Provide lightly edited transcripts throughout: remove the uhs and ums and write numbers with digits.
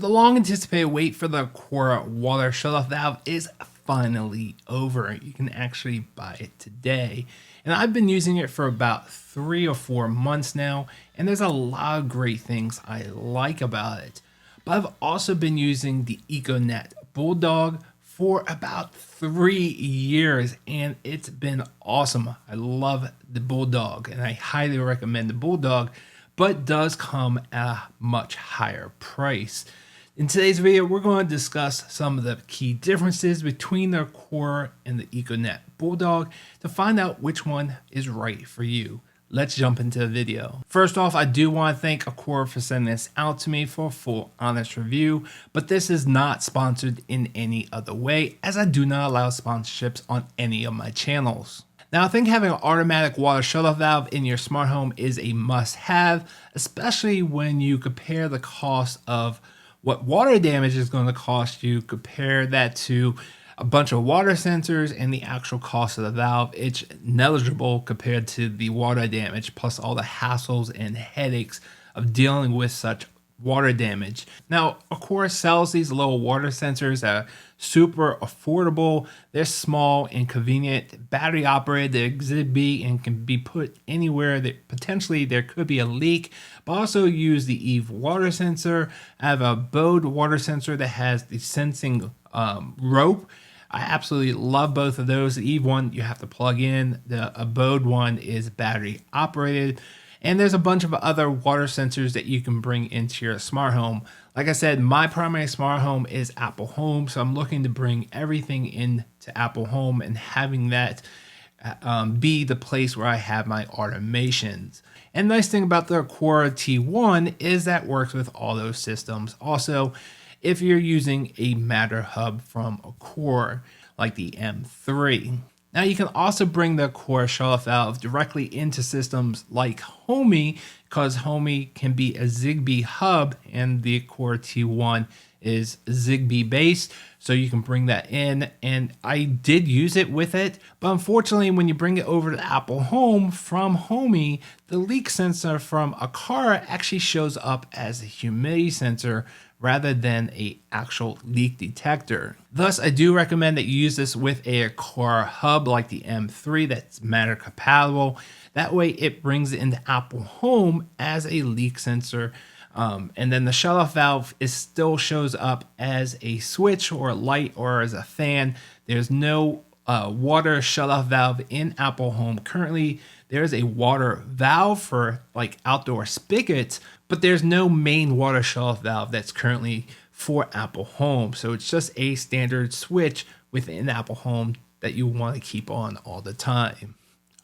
The long anticipated wait for the Quora water shutoff valve is finally over. You can actually buy it today. And I've been using it for about 3 or 4 months now, and there's a lot of great things I like about it. But I've also been using the EcoNet Bulldog for about 3 years, and it's been awesome. I love the Bulldog, and I highly recommend the Bulldog, but it does come at a much higher price. In today's video, we're going to discuss some of the key differences between the Quora and the EcoNet Bulldog to find out which one is right for you. Let's jump into the video. First off, I do want to thank Quora for sending this out to me for a full honest review, but this is not sponsored in any other way, as I do not allow sponsorships on any of my channels. Now, I think having an automatic water shutoff valve in your smart home is a must-have, especially when you compare the cost of what water damage is going to cost you, compare that to a bunch of water sensors and the actual cost of the valve. It's negligible compared to the water damage, plus all the hassles and headaches of dealing with such water damage. Now, of course, sells these little water sensors that are super affordable. They're small and convenient, battery operated, they're Zigbee and can be put anywhere that potentially there could be a leak. But also use the Eve water sensor. I have a Bode water sensor that has the sensing rope. I absolutely love both of those. The Eve one you have to plug in. The Bode one is battery operated. And there's a bunch of other water sensors that you can bring into your smart home. Like I said, my primary smart home is Apple Home, so I'm looking to bring everything into Apple Home and having that be the place where I have my automations. And the nice thing about the Quora T1 is that works with all those systems. Also, if you're using a Matter hub from Quora, like the M3. Now, you can also bring the Quora shutoff valve directly into systems like Homey, because Homey can be a Zigbee hub and the Quora T1 is Zigbee based, so you can bring that in. And I did use it with it, but unfortunately when you bring it over to Apple Home from Homey, the leak sensor from Aqara actually shows up as a humidity sensor rather than a actual leak detector. Thus, I do recommend that you use this with a Aqara hub like the M3 that's Matter compatible. That way it brings it into Apple Home as a leak sensor. And then the shutoff valve still shows up as a switch or a light or as a fan. There's no water shutoff valve in Apple Home. Currently, there's a water valve for like outdoor spigots, but there's no main water shutoff valve that's currently for Apple Home. So it's just a standard switch within Apple Home that you want to keep on all the time,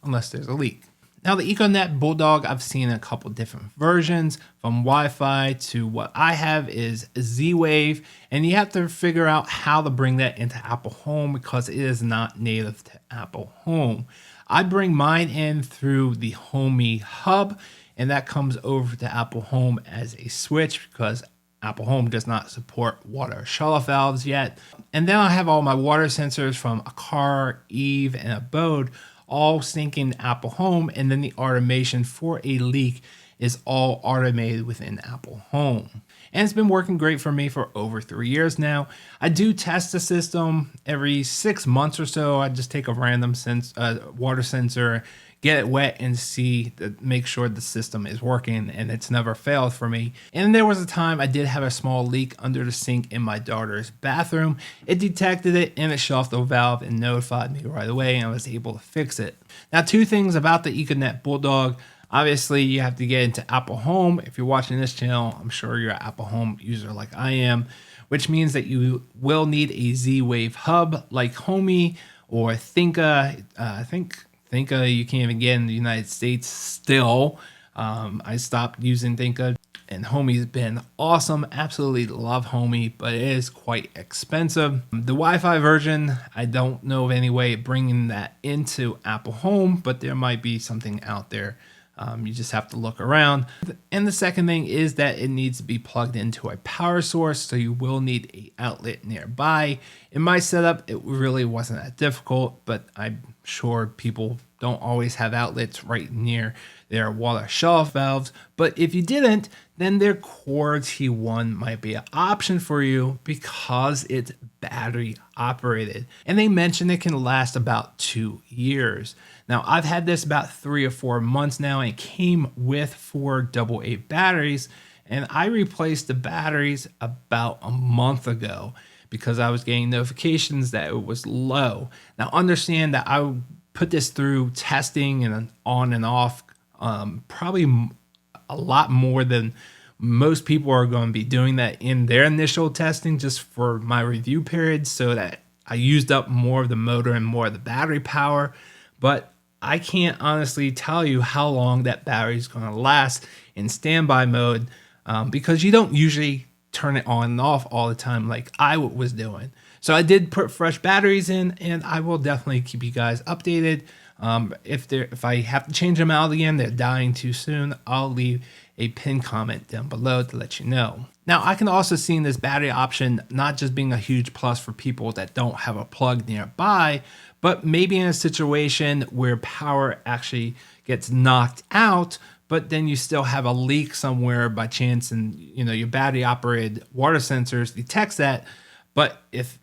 unless there's a leak. Now, the EcoNet Bulldog, I've seen a couple different versions, from Wi-Fi to what I have is Z-Wave, and you have to figure out how to bring that into Apple Home because it is not native to Apple Home. I bring mine in through the Homey hub, and that comes over to Apple Home as a switch because Apple Home does not support water shutoff valves yet. And then I have all my water sensors from Aqara, Eve, and a Bode all syncing Apple Home, and then the automation for a leak is all automated within Apple Home. And it's been working great for me for over 3 years now. I do test the system every 6 months or so. I just take a random water sensor, get it wet, and make sure the system is working, and it's never failed for me. And there was a time I did have a small leak under the sink in my daughter's bathroom. It detected it and it shut off the valve and notified me right away, and I was able to fix it. Now, two things about the EcoNet Bulldog. Obviously, you have to get into Apple Home. If you're watching this channel, I'm sure you're an Apple Home user like I am, which means that you will need a Z-Wave hub like Homey or Thinka. I think Thinka you can't even get in the United States still. I stopped using Thinka, and Homey's been awesome. Absolutely love Homey, but it is quite expensive. The Wi-Fi version, I don't know of any way of bringing that into Apple Home, but there might be something out there. You just have to look around. And the second thing is that it needs to be plugged into a power source, so you will need an outlet nearby. In my setup, it really wasn't that difficult, but I'm sure people don't always have outlets right near their water shutoff valves. But if you didn't, then their Core T1 might be an option for you because it's battery operated. And they mentioned it can last about 2 years. Now, I've had this about 3 or 4 months now, and it came with 4 AA batteries. And I replaced the batteries about a month ago because I was getting notifications that it was low. Now, understand that I put this through testing and on and off, probably a lot more than most people are going to be doing that in their initial testing just for my review period, so that I used up more of the motor and more of the battery power. But I can't honestly tell you how long that battery is going to last in standby mode, because you don't usually turn it on and off all the time like I was doing. So I did put fresh batteries in, and I will definitely keep you guys updated. If I have to change them out again, they're dying too soon, I'll leave a pinned comment down below to let you know. Now, I can also see in this battery option not just being a huge plus for people that don't have a plug nearby, but maybe in a situation where power actually gets knocked out, but then you still have a leak somewhere by chance, and your battery operated water sensors detects that. But if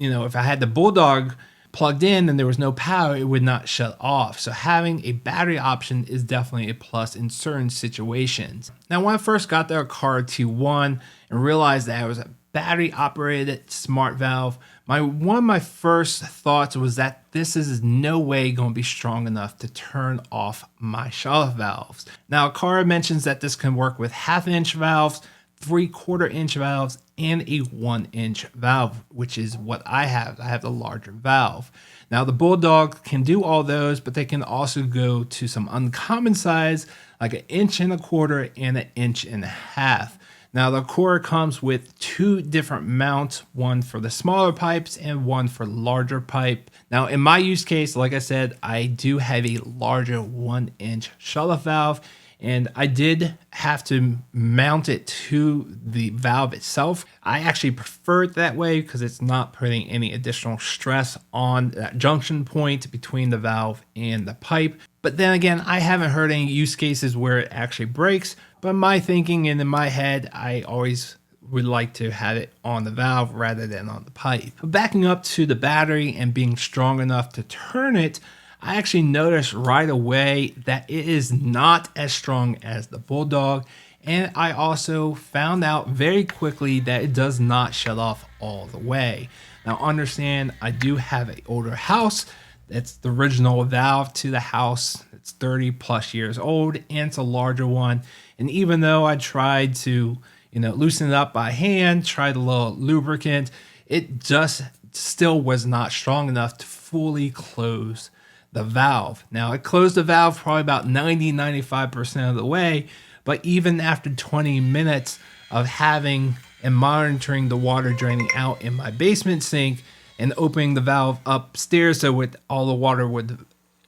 I had the Bulldog plugged in and there was no power, it would not shut off. So having a battery option is definitely a plus in certain situations. Now, when I first got the Core T1 and realized that it was a battery operated smart valve, one of my first thoughts was that this is no way going to be strong enough to turn off my shutoff valves. Now, Core mentions that this can work with 1/2 inch valves, 3/4 inch valves, and a 1 inch valve, which is what I have. I have the larger valve. Now, the Bulldog can do all those, but they can also go to some uncommon size, like 1.25 inches and 1.5 inches. Now, the Core comes with 2 different mounts, one for the smaller pipes and one for larger pipe. Now, in my use case, like I said, I do have a larger 1 inch shutoff valve, and I did have to mount it to the valve itself. I actually prefer it that way because it's not putting any additional stress on that junction point between the valve and the pipe. But then again, I haven't heard any use cases where it actually breaks. But my thinking and in my head, I always would like to have it on the valve rather than on the pipe. But backing up to the battery and being strong enough to turn it, I actually noticed right away that it is not as strong as the Bulldog. And I also found out very quickly that it does not shut off all the way. Now, understand, I do have an older house. It's the original valve to the house. It's 30 plus years old, and it's a larger one. And even though I tried to, loosen it up by hand, tried a little lubricant, it just still was not strong enough to fully close the valve. Now, it closed the valve probably about 90-95% of the way, but even after 20 minutes of having and monitoring the water draining out in my basement sink and opening the valve upstairs so with all the water would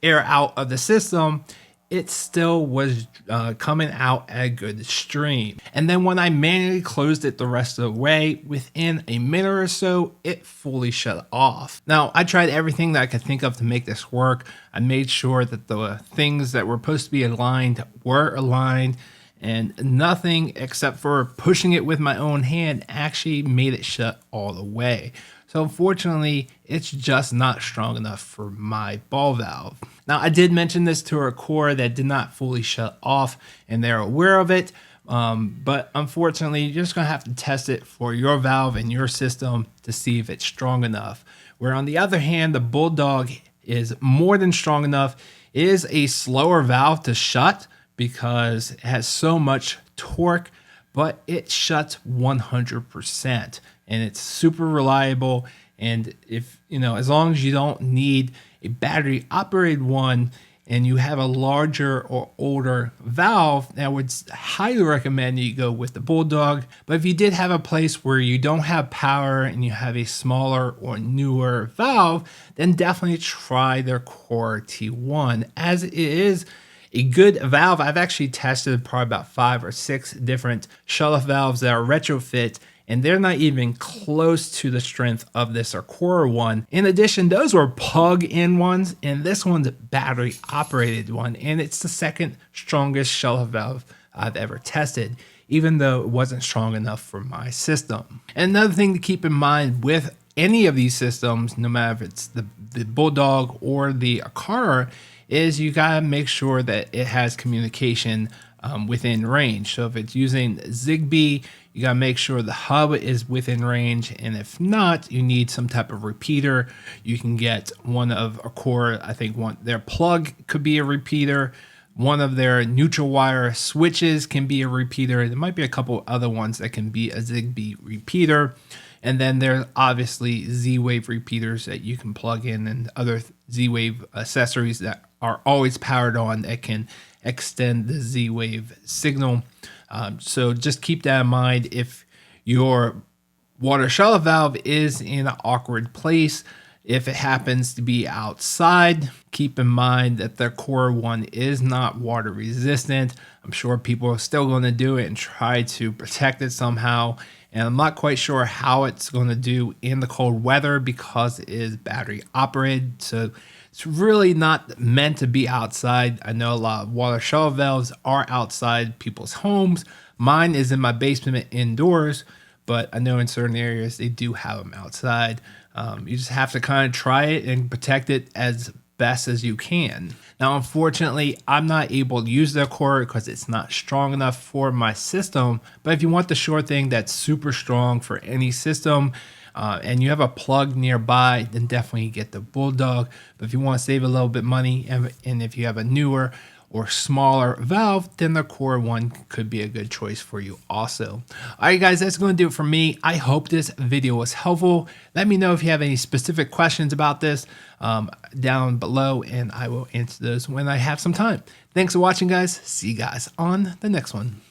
air out of the system, it still was coming out at a good stream. And then when I manually closed it the rest of the way, within a minute or so, it fully shut off. Now, I tried everything that I could think of to make this work. I made sure that the things that were supposed to be aligned were aligned, and nothing except for pushing it with my own hand actually made it shut all the way. So unfortunately, it's just not strong enough for my ball valve. Now, I did mention this to our Core that did not fully shut off, and they're aware of it. But unfortunately, you're just going to have to test it for your valve and your system to see if it's strong enough. Where on the other hand, the Bulldog is more than strong enough. It is a slower valve to shut because it has so much torque, but it shuts 100%. And it's super reliable. And if, as long as you don't need a battery operated one and you have a larger or older valve, I would highly recommend you go with the Bulldog. But if you did have a place where you don't have power and you have a smaller or newer valve, then definitely try their Core T1, as it is a good valve. I've actually tested probably about 5 or 6 different shutoff valves that are retrofit, and they're not even close to the strength of this Aqora one. In addition, those were plug-in ones, and this one's a battery operated one, and it's the second strongest shutoff valve I've ever tested, even though it wasn't strong enough for my system. And another thing to keep in mind with any of these systems, no matter if it's the Bulldog or the Aqora, is you gotta make sure that it has communication within range. So if it's using Zigbee, you gotta make sure the hub is within range, and if not, you need some type of repeater. You can get one of Aqora, I think their plug could be a repeater. One of their neutral wire switches can be a repeater. There might be a couple other ones that can be a Zigbee repeater. And then there's obviously Z-Wave repeaters that you can plug in, and other Z-Wave accessories that are always powered on that can extend the Z-Wave signal. So just keep that in mind. If your water shutoff valve is in an awkward place, if it happens to be outside, keep in mind that the Aqora one is not water resistant. I'm sure people are still going to do it and try to protect it somehow. And I'm not quite sure how it's going to do in the cold weather because it is battery operated. So it's really not meant to be outside. I know a lot of water shutoff valves are outside people's homes. Mine is in my basement indoors, but I know in certain areas they do have them outside. You just have to kind of try it and protect it as best as you can. Now, unfortunately, I'm not able to use the Aqora because it's not strong enough for my system. But if you want the Shure thing that's super strong for any system, and you have a plug nearby, then definitely get the Bulldog. But if you want to save a little bit money, and if you have a newer or smaller valve, then the Aqora one could be a good choice for you also. All right, guys, that's going to do it for me. I hope this video was helpful. Let me know if you have any specific questions about this down below, and I will answer those when I have some time. Thanks for watching, guys. See you guys on the next one.